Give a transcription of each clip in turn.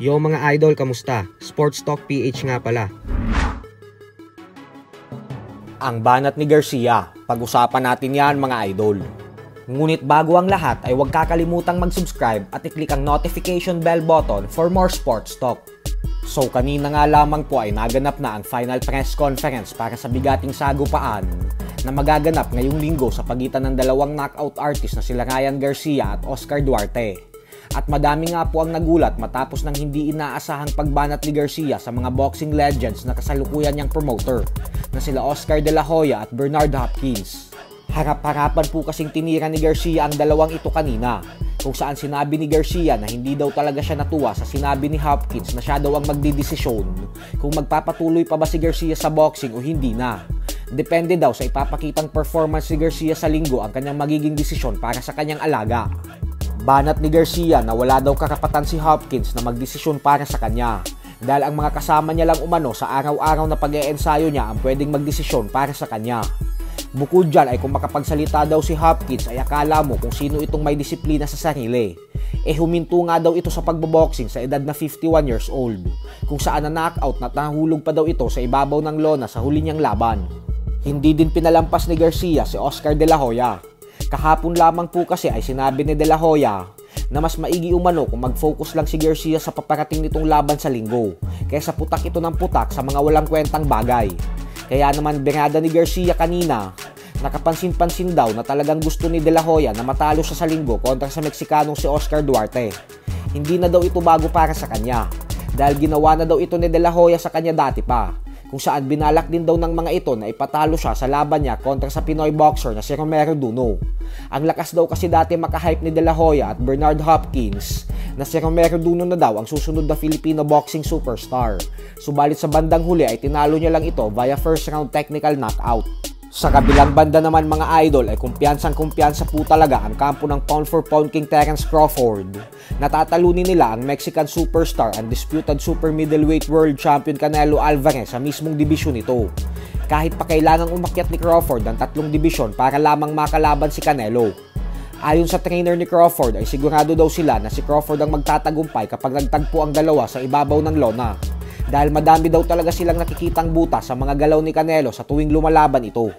Yo mga idol, kamusta? Sports Talk PH nga pala. Ang banat ni Garcia, pag-usapan natin yan mga idol. Ngunit bago ang lahat ay huwag kakalimutang mag-subscribe at i-click ang notification bell button for more sports talk. So kanina nga lamang po ay naganap na ang final press conference para sa bigating sagupaan na magaganap ngayong linggo sa pagitan ng dalawang knockout artist na sila Ryan Garcia at Oscar Duarte. At madami nga po ang nagulat matapos ng hindi inaasahang pagbanat ni Garcia sa mga boxing legends na kasalukuyan niyang promoter na sila Oscar De La Hoya at Bernard Hopkins. Harap-harapan po kasing tinira ni Garcia ang dalawang ito kanina, kung saan sinabi ni Garcia na hindi daw talaga siya natuwa sa sinabi ni Hopkins na siya daw ang magdidesisyon kung magpapatuloy pa ba si Garcia sa boxing o hindi na. Depende daw sa ipapakitang performance ni Garcia sa linggo ang kanyang magiging desisyon para sa kanyang alaga. Banat ni Garcia na wala daw karapatan si Hopkins na magdesisyon para sa kanya dahil ang mga kasama niya lang umano sa araw-araw na pag-eensayo niya ang pwedeng magdesisyon para sa kanya. Bukod dyan ay kung makapagsalita daw si Hopkins ay akala mo kung sino itong may disiplina sa sarili. Huminto nga daw ito sa pagboboxing sa edad na 51 years old, kung saan na-knockout na nahulog pa daw ito sa ibabaw ng lona sa huli niyang laban. Hindi din pinalampas ni Garcia si Oscar De La Hoya. Kahapon lamang po kasi ay sinabi ni De La Hoya na mas maigi umano kung mag-focus lang si Garcia sa paparating nitong laban sa linggo kaysa putak ito ng putak sa mga walang kwentang bagay. Kaya naman birada ni Garcia kanina, nakapansin-pansin daw na talagang gusto ni De La Hoya na matalo siya sa linggo kontra sa Meksikanong si Oscar Duarte. Hindi na daw ito bago para sa kanya dahil ginawa na daw ito ni De La Hoya sa kanya dati pa, kung saan binalak din daw ng mga ito na ipatalo siya sa laban niya kontra sa Pinoy boxer na si Romero Duno. Ang lakas daw kasi dati makahype ni De La Hoya at Bernard Hopkins na si Romero Duno na daw ang susunod na Filipino boxing superstar. Subalit sa bandang huli ay tinalo niya lang ito via first round technical knockout. Sa kabilang banda naman mga idol ay kumpiyansang-kumpiyansa po talaga ang kampo ng pound for pound king Terence Crawford. Natatalunin nila ang Mexican superstar and disputed super middleweight world champion Canelo Alvarez sa mismong dibisyon nito. Kahit pa kailangang umakyat ni Crawford ng 3 dibisyon para lamang makalaban si Canelo. Ayon sa trainer ni Crawford ay sigurado daw sila na si Crawford ang magtatagumpay kapag nagtagpo ang dalawa sa ibabaw ng lona. Dahil madami daw talaga silang nakikitang butas sa mga galaw ni Canelo sa tuwing lumalaban ito.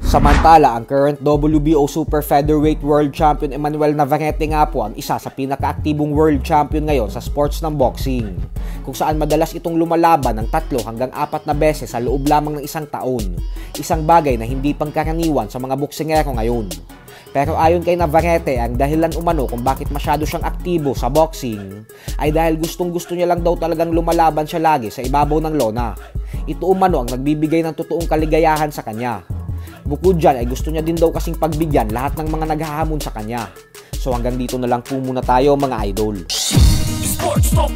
Samantala, ang current WBO Super Featherweight World Champion Emmanuel Navarrete nga po ang isa sa pinakaaktibong world champion ngayon sa sports ng boxing, kung saan madalas itong lumalaban ng 3 hanggang 4 na beses sa loob lamang ng isang taon, isang bagay na hindi pangkaraniwan sa mga boksingero ngayon. Pero ayon kay Navarrete, ang dahilan umano kung bakit masyado siyang aktibo sa boxing ay dahil gustong-gusto niya lang daw talagang lumalaban siya lagi sa ibabaw ng lona. Ito umano ang nagbibigay ng totoong kaligayahan sa kanya. Bukod dyan ay gusto niya din daw kasing pagbigyan lahat ng mga naghahamon sa kanya. So hanggang dito na lang po muna tayo mga idol. Sports Talk